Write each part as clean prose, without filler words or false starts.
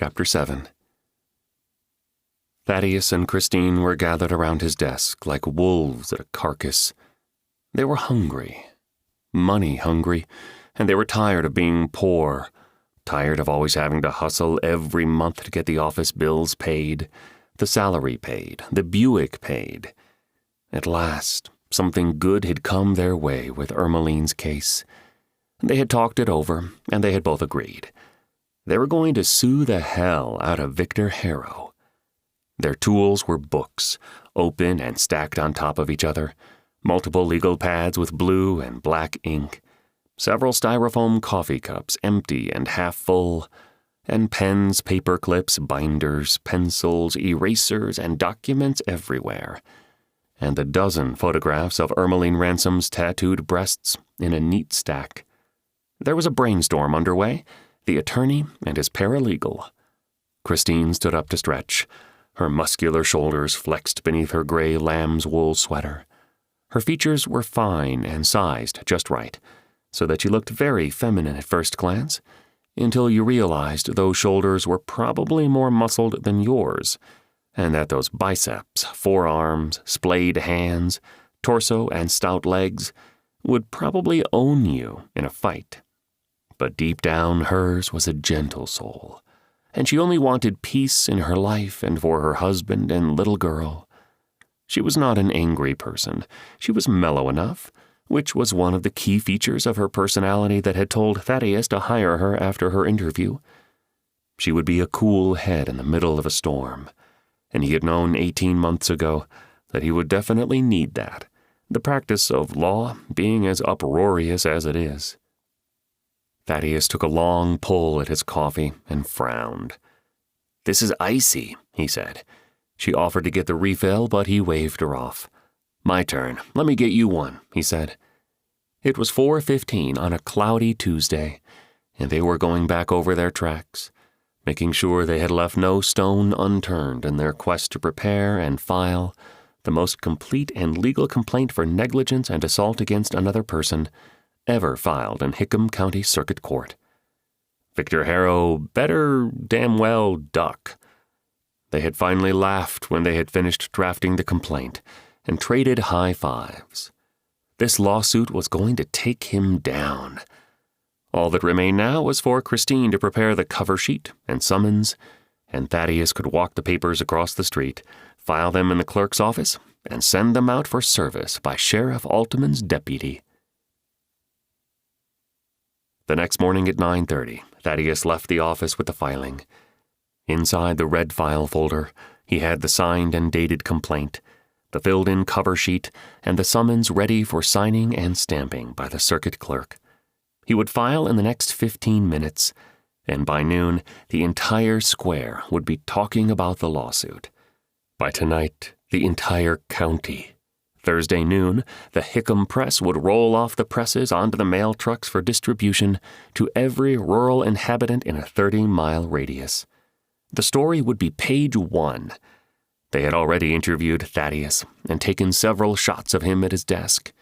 Chapter 7. Thaddeus and Christine were gathered around his desk like wolves at a carcass. They were hungry, money hungry, and they were tired of being poor, tired of always having to hustle every month to get the office bills paid, the salary paid, the Buick paid. At last, something good had come their way with Ermeline's case. They had talked it over, and they had both agreed. They were going to sue the hell out of Victor Harrow. Their tools were books, open and stacked on top of each other, multiple legal pads with blue and black ink, several styrofoam coffee cups, empty and half full, and pens, paper clips, binders, pencils, erasers, and documents everywhere, and a dozen photographs of Ermeline Ransom's tattooed breasts in a neat stack. There was a brainstorm underway, the attorney and his paralegal. Christine stood up to stretch, her muscular shoulders flexed beneath her gray lamb's wool sweater. Her features were fine and sized just right, so that she looked very feminine at first glance, until you realized those shoulders were probably more muscled than yours, and that those biceps, forearms, splayed hands, torso, and stout legs would probably own you in a fight. But deep down, hers was a gentle soul, and she only wanted peace in her life and for her husband and little girl. She was not an angry person. She was mellow enough, which was one of the key features of her personality that had told Thaddeus to hire her after her interview. She would be a cool head in the middle of a storm, and he had known 18 months ago that he would definitely need that, the practice of law being as uproarious as it is. Thaddeus took a long pull at his coffee and frowned. "This is icy," he said. She offered to get the refill, but he waved her off. "My turn. Let me get you one," he said. It was 4:15 on a cloudy Tuesday, and they were going back over their tracks, making sure they had left no stone unturned in their quest to prepare and file the most complete and legal complaint for negligence and assault against another person ever filed in Hickam County Circuit Court. Victor Harrow better damn well duck. They had finally laughed when they had finished drafting the complaint and traded high fives. This lawsuit was going to take him down. All that remained now was for Christine to prepare the cover sheet and summons, and Thaddeus could walk the papers across the street, file them in the clerk's office, and send them out for service by Sheriff Altman's deputy. The next morning at 9:30, Thaddeus left the office with the filing. Inside the red file folder, he had the signed and dated complaint, the filled-in cover sheet, and the summons ready for signing and stamping by the circuit clerk. He would file in the next 15 minutes, and by noon, the entire square would be talking about the lawsuit. By tonight, the entire county. Thursday noon, the Hickam Press would roll off the presses onto the mail trucks for distribution to every rural inhabitant in a 30-mile radius. The story would be page 1. They had already interviewed Thaddeus and taken several shots of him at his desk.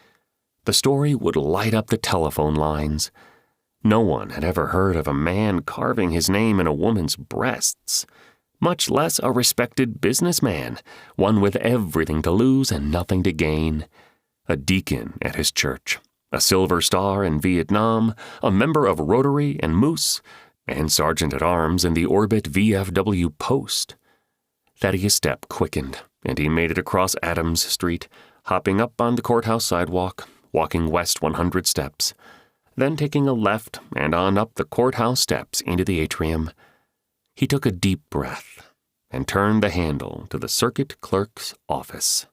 The story would light up the telephone lines. No one had ever heard of a man carving his name in a woman's breasts, much less a respected businessman, one with everything to lose and nothing to gain. A deacon at his church, a Silver Star in Vietnam, a member of Rotary and Moose, and sergeant-at-arms in the Orbit VFW Post. Thaddeus' step quickened, and he made it across Adams Street, hopping up on the courthouse sidewalk, walking west 100 steps, then taking a left and on up the courthouse steps into the atrium. He took a deep breath and turned the handle to the circuit clerk's office.